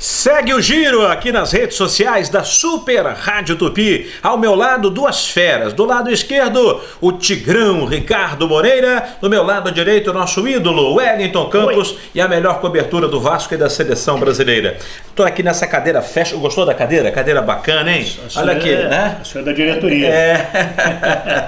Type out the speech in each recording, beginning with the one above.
Segue o giro aqui nas redes sociais da Super Rádio Tupi. Ao meu lado, duas feras. Do lado esquerdo, o Tigrão Ricardo Moreira. Do meu lado direito, o nosso ídolo Wellington Campos. E a melhor cobertura do Vasco e da seleção brasileira. Estou aqui nessa cadeira fecha. Gostou da cadeira? Cadeira bacana, hein? Olha aqui, né? Isso é da diretoria.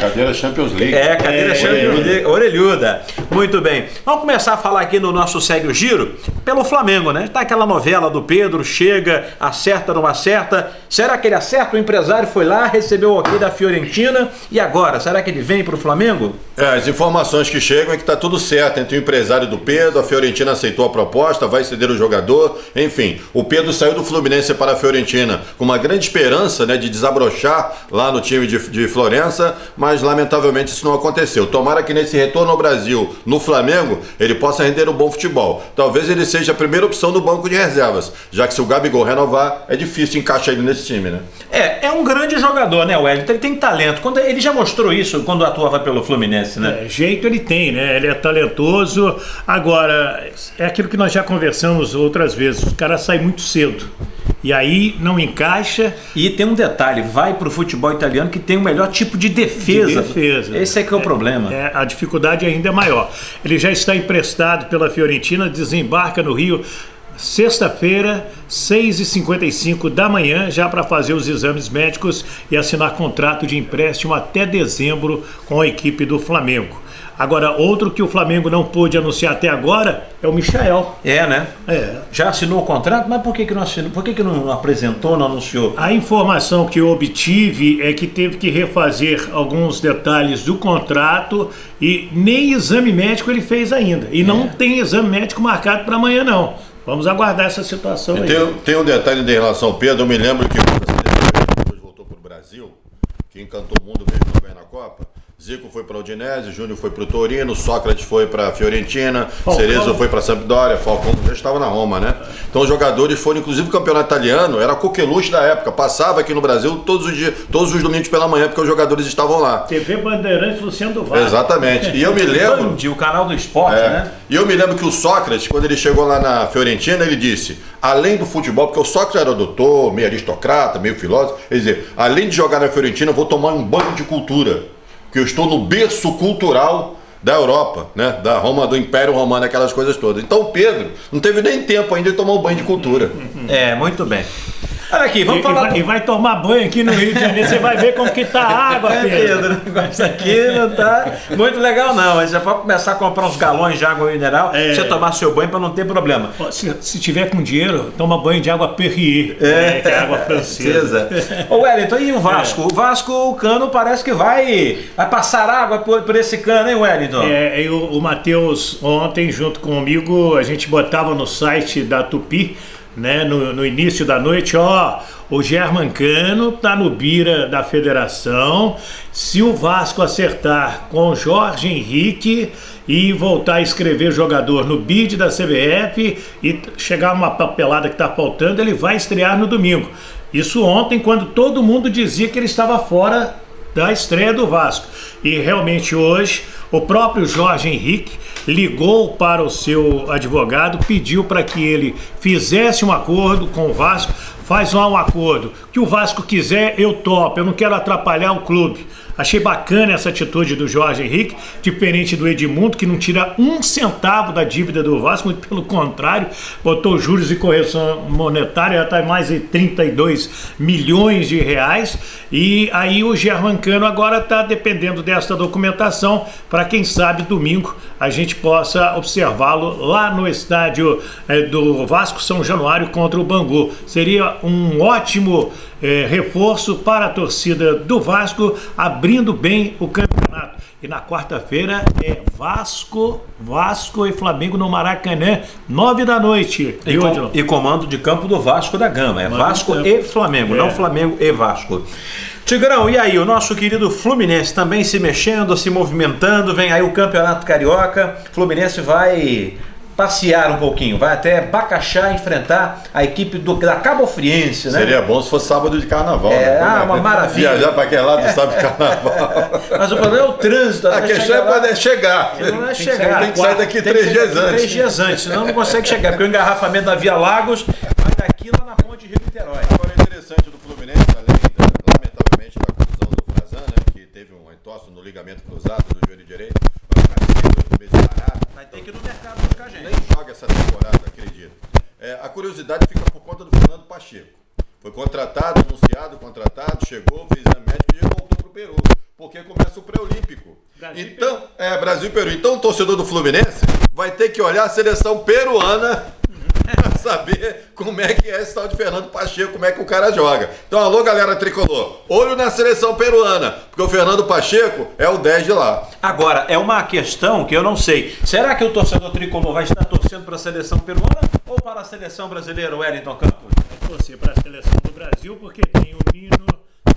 Cadeira Champions League. Cadeira Champions League. Orelhuda. Muito bem. Vamos começar a falar aqui no nosso Segue o Giro pelo Flamengo, né? Tá aquela novela do Pedro, chega, acerta, não acerta. Será que ele acerta? O empresário foi lá, recebeu o ok da Fiorentina. E agora? Será que ele vem para o Flamengo? As informações que chegam é que está tudo certo entre o empresário do Pedro, a Fiorentina aceitou a proposta, vai ceder o jogador. Enfim, o Pedro saiu do Fluminense para a Fiorentina com uma grande esperança, né, de desabrochar lá no time de Florença, mas lamentavelmente isso não aconteceu. Tomara que nesse retorno ao Brasil, no Flamengo, ele possa render um bom futebol. Talvez ele seja a primeira opção do banco de reservas, já que se o Gabigol renovar, é difícil encaixar ele nesse time, né? É um grande jogador, né, Wellington? Ele tem talento. Ele já mostrou isso quando atuava pelo Fluminense, né? Jeito ele tem, né? Ele é talentoso. Agora, é aquilo que nós já conversamos outras vezes. O cara sai muito cedo. E aí não encaixa. E tem um detalhe, vai pro futebol italiano que tem o melhor tipo de defesa. Esse é que é o problema. A dificuldade ainda é maior. Ele já está emprestado pela Fiorentina, desembarca no Rio sexta-feira, 6h55 da manhã, já para fazer os exames médicos e assinar contrato de empréstimo até dezembro com a equipe do Flamengo. Agora, outro que o Flamengo não pôde anunciar até agora é o Michael. Né? Já assinou o contrato, mas por que não assinou? Por que não apresentou, não anunciou? A informação que eu obtive é que teve que refazer alguns detalhes do contrato e nem exame médico ele fez ainda. E não tem exame médico marcado para amanhã, não. Vamos aguardar essa situação aí. Tem um detalhe em relação ao Pedro. Eu me lembro que depois voltou para o Brasil, que encantou o mundo mesmo também na Copa. Zico foi para o Udinese, Júnior foi para o Torino, Sócrates foi para a Fiorentina, Cerezo foi para a Sampdoria, Falcão já estava na Roma, né? Então os jogadores foram, inclusive o campeonato italiano, era a coqueluche da época, passava aqui no Brasil todos os dias, todos os domingos pela manhã, porque os jogadores estavam lá. TV Bandeirantes, Luciano do Vale. Exatamente. E eu me lembro... O canal do esporte, né? E eu me lembro que o Sócrates, quando ele chegou lá na Fiorentina, ele disse, além do futebol, porque o Sócrates era doutor, meio aristocrata, meio filósofo, ele dizia, além de jogar na Fiorentina, eu vou tomar um banho de cultura. Que eu estou no berço cultural da Europa, né? Da Roma, do Império Romano, aquelas coisas todas. Então o Pedro não teve nem tempo ainda de tomar um banho de cultura. Muito bem. Olha aqui, vamos falar... E vai tomar banho aqui no Rio de Janeiro, você vai ver como que tá a água, Pedro. O negócio aqui não tá muito legal, não. Mas já pode começar a comprar uns galões de água mineral pra você tomar seu banho para não ter problema. Se tiver com dinheiro, toma banho de água Perrier, que é água francesa. Ô Wellington, e o Vasco? O Vasco, o cano parece que vai passar água por esse cano, hein, Wellington? O Matheus, ontem, junto comigo, a gente botava no site da Tupi, né, no início da noite, o Germancano tá no Bira da Federação. Se o Vasco acertar com o Jorge Henrique e voltar a escrever jogador no bid da CBF e chegar uma papelada que tá faltando, ele vai estrear no domingo. Isso ontem, quando todo mundo dizia que ele estava fora da estreia do Vasco. E realmente hoje o próprio Jorge Henrique ligou para o seu advogado, pediu para que ele fizesse um acordo com o Vasco. Faz lá um acordo, que o Vasco quiser, eu topo, eu não quero atrapalhar o clube. Achei bacana essa atitude do Jorge Henrique, diferente do Edmundo, que não tira um centavo da dívida do Vasco, muito pelo contrário, botou juros e correção monetária, já está em mais de 32 milhões de reais, e aí o Germancano agora está dependendo desta documentação, para quem sabe domingo a gente possa observá-lo lá no estádio do Vasco São Januário contra o Bangu. Seria um ótimo reforço para a torcida do Vasco, abrindo bem o campeonato. E na quarta-feira é Vasco e Flamengo no Maracanã, 9 da noite. E comando de campo do Vasco da Gama. Vasco e Flamengo, não Flamengo e Vasco. Tigrão, e aí, o nosso querido Fluminense também se mexendo, se movimentando, vem aí o Campeonato Carioca, Fluminense vai passear um pouquinho, vai até Bacaxá enfrentar a equipe da Cabo Friense, né? Seria bom se fosse sábado de carnaval. Né? Uma maravilha. Viajar para aquele lado do sábado de carnaval. Mas o problema é o trânsito. A questão é poder chegar. Não é chegar. Tem que sair daqui 3 dias antes. 3 dias antes, senão não consegue chegar, porque o engarrafamento da Via Lagos vai daqui lá na ponte Rio-Niterói. Agora é interessante do Fluminense, lamentavelmente, da contusão do Frazan, né, que teve um entorse no ligamento cruzado do joelho direito, vai ficar 8 meses parado. Vai ter que ir no mercado buscar gente. Nem joga essa temporada, acredito. A curiosidade fica por conta do Fernando Pacheco. Foi contratado, anunciado, chegou, fez a médica e já voltou pro Peru. Porque começa o pré-olímpico. Então, Brasil e Peru. Então o torcedor do Fluminense vai ter que olhar a seleção peruana para saber como é que é esse tal de Fernando Pacheco, como é que o cara joga. Então, alô, galera tricolor, olho na seleção peruana, porque o Fernando Pacheco é o 10 de lá. Agora, é uma questão que eu não sei. Será que o torcedor tricolor vai estar torcendo para a seleção peruana ou para a seleção brasileira, Wellington Campos? Vai torcer para a seleção do Brasil, porque tem o Nino,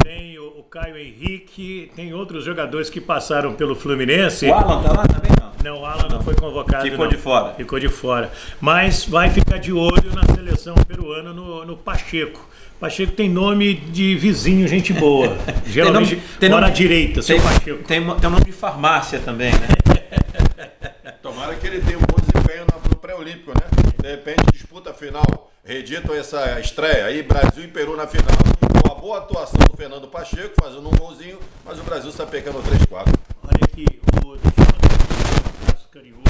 tem o Caio Henrique, tem outros jogadores que passaram pelo Fluminense. O Alan tá lá também, não? Não, o Alan não foi convocado. Ficou de fora. Ficou de fora. Mas vai ficar de olho na seleção peruana no Pacheco. Pacheco tem nome de vizinho, gente boa. Geralmente mora à direita, seu Pacheco. Tem um nome de farmácia também, né? Tomara que ele tenha um bom desempenho no pré-olímpico, né? De repente disputa a final, reditam essa estreia aí, Brasil e Peru na final, com a boa atuação do Fernando Pacheco, fazendo um golzinho, mas o Brasil está pecando 3-4. Olha aqui, o braço carinhoso,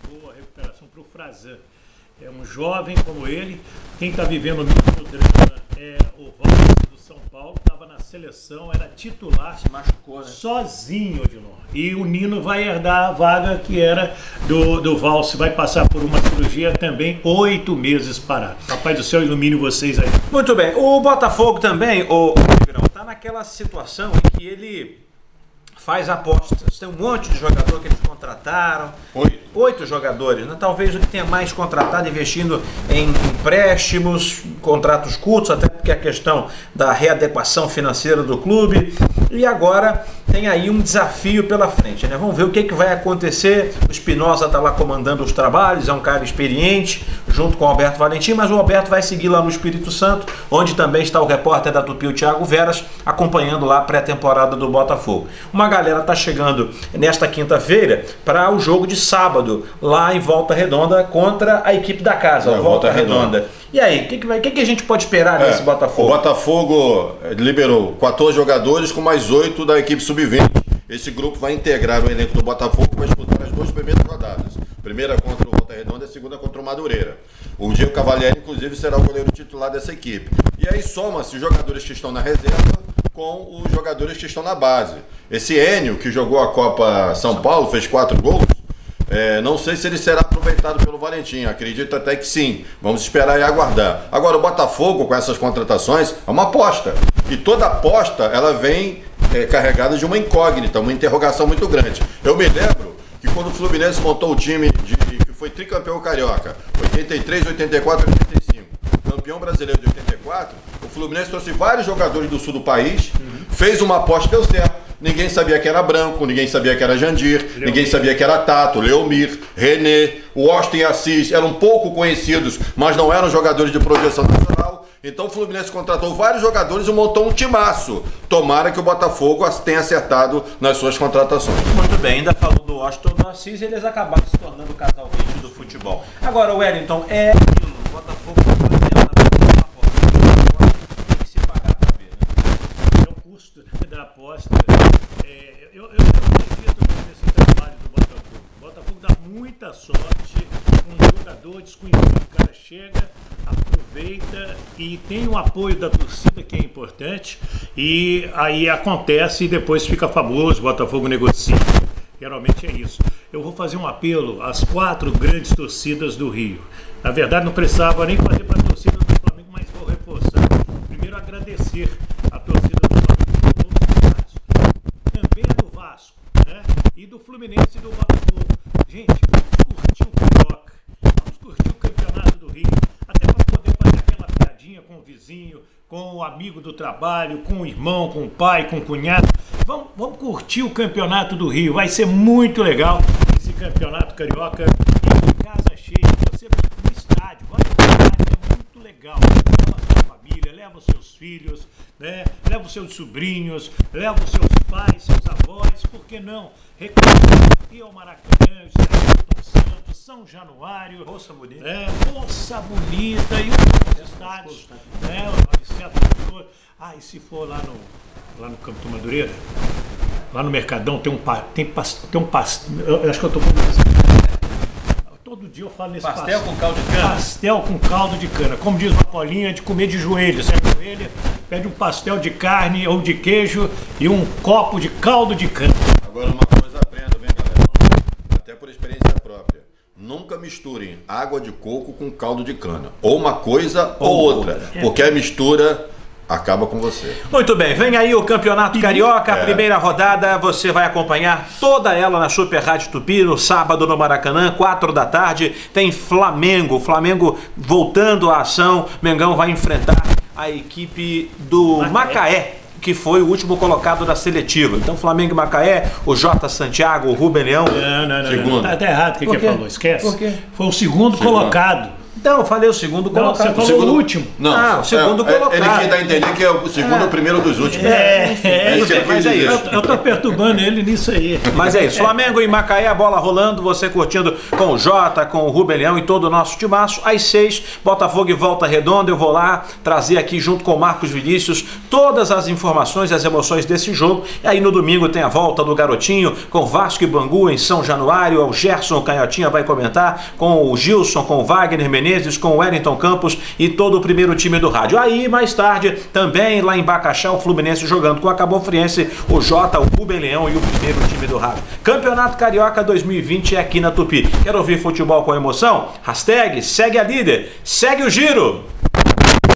boa recuperação para o Frazan. É um jovem como ele, quem está vivendo o mesmo drama é o Valse do São Paulo, estava na seleção, era titular, Se machucou, né? sozinho, Odilon. E o Nino vai herdar a vaga que era do Valse, vai passar por uma cirurgia também 8 meses parado. Papai do céu, ilumine vocês aí. Muito bem. O Botafogo também, o Tigrão, tá naquela situação em que ele faz apostas. Tem um monte de jogador que eles contrataram. 8 jogadores, né? Talvez o que tenha mais contratado, investindo em empréstimos, contratos curtos, até porque a questão da readequação financeira do clube. E agora tem aí um desafio pela frente, né? Vamos ver o que vai acontecer. O Espinosa está lá comandando os trabalhos, é um cara experiente, junto com o Alberto Valentim, mas o Alberto vai seguir lá no Espírito Santo, onde também está o repórter da Tupi, o Thiago Veras, acompanhando lá a pré-temporada do Botafogo. Uma galera está chegando nesta quinta-feira para o jogo de sábado, lá em Volta Redonda, contra a equipe da casa, Volta Redonda. E aí, o que a gente pode esperar desse Botafogo? O Botafogo liberou 14 jogadores com mais 8 da equipe sub-20. Esse grupo vai integrar o elenco do Botafogo e vai disputar as 2 primeiras rodadas. Primeira contra o Volta Redonda e a segunda contra o Madureira. O Diego Cavalieri, inclusive, será o goleiro titular dessa equipe. E aí soma-se os jogadores que estão na reserva com os jogadores que estão na base. Esse Enio, que jogou a Copa São Paulo, fez 4 gols. Não sei se ele será aproveitado pelo Valentim, acredito até que sim. Vamos esperar e aguardar. Agora, o Botafogo, com essas contratações, é uma aposta. E toda aposta, ela vem carregada de uma incógnita, uma interrogação muito grande. Eu me lembro que quando o Fluminense montou o time que foi tricampeão carioca, 83, 84 e 85, campeão brasileiro de 84, o Fluminense trouxe vários jogadores do sul do país, fez uma aposta e deu certo. Ninguém sabia que era Branco, ninguém sabia que era Jandir, ninguém sabia que era Tato, Leomir, René, o Austin Assis, eram pouco conhecidos, mas não eram jogadores de projeção nacional. Então o Fluminense contratou vários jogadores e montou um timaço. Tomara que o Botafogo tenha acertado nas suas contratações. Muito bem, ainda falou do Austin do Assis, eles acabaram se tornando o casal hit do futebol. Agora, Wellington, o Botafogo está fazendo a aposta. Tem que se pagar para ver, né? É o custo da aposta. Eu acredito nesse trabalho do Botafogo. O Botafogo dá muita sorte, um jogador desconhecido, o cara chega, aproveita e tem o apoio da torcida, que é importante, e aí acontece e depois fica famoso, o Botafogo negocia. Geralmente é isso. Eu vou fazer um apelo às 4 grandes torcidas do Rio. Na verdade, não precisava nem fazer para a torcida do Flamengo, mas vou reforçar. Primeiro, agradecer a torcida do Flamengo por todos os estados. Também a do Vasco, né? E do Fluminense e do Botafogo. Gente, vamos curtir o Carioca. Vamos curtir o Campeonato do Rio. Até para poder fazer aquela piadinha com o vizinho, com o amigo do trabalho, com o irmão, com o pai, com o cunhado. Vamos curtir o Campeonato do Rio. Vai ser muito legal esse Campeonato Carioca. E com casa cheia, você no estádio. Vai no estádio, é muito legal. Leva a sua família, leva os seus filhos, né? Leva os seus sobrinhos, leva os seus pais, seus avós, por que não? Recordar e ao Maracanã, o Milton Santos, São Januário. Moça bonita. Moça bonita e os estádios. E se for lá no Campo do Madureira, lá no Mercadão, tem um pastel. Eu acho que eu tô todo dia eu falo nesse pastel com caldo de cana. Pastel com caldo de cana. Como diz uma Paulinha, de comer de joelho. Sai de joelho, pede um pastel de carne ou de queijo e um copo de caldo de cana. Agora uma coisa aprenda, bem, galera. Até por experiência própria. Nunca misturem água de coco com caldo de cana. Ou uma coisa ou outra. Porque a mistura acaba com você. Muito bem, vem aí o Campeonato Carioca, a primeira rodada, você vai acompanhar toda ela na Super Rádio Tupi, no sábado no Maracanã, 4 da tarde, tem Flamengo voltando à ação, Mengão vai enfrentar a equipe do Macaé, que foi o último colocado da seletiva. Então, Flamengo e Macaé, o Jota Santiago, o Rubem Leão. Não. Tá errado o que ele falou, esquece. Por quê? Foi o segundo colocado. Então, eu falei o segundo colocado. Você falou o último. Não, o segundo colocado. Ele quis dar a entender que é o segundo ou o primeiro dos últimos. Mas é isso. Eu tô perturbando ele nisso aí. Mas é isso, Flamengo e Macaé, a bola rolando, você curtindo com o Jota, com o Rubem Leão e todo o nosso timaço. Às 6, Botafogo e Volta Redonda, eu vou lá trazer aqui junto com o Marcos Vinícius todas as informações e as emoções desse jogo. E aí no domingo tem a volta do Garotinho, com Vasco e Bangu em São Januário, o Gerson Canhotinha vai comentar, com o Gilson, com o Wagner Menezes, com o Wellington Campos e todo o primeiro time do rádio. Aí, mais tarde, também lá em Bacaxá, o Fluminense jogando com a Cabo Friense, o Jota, o Rubem Leão e o primeiro time do rádio. Campeonato Carioca 2020 é aqui na Tupi. Quer ouvir futebol com emoção? Hashtag segue a líder, segue o giro!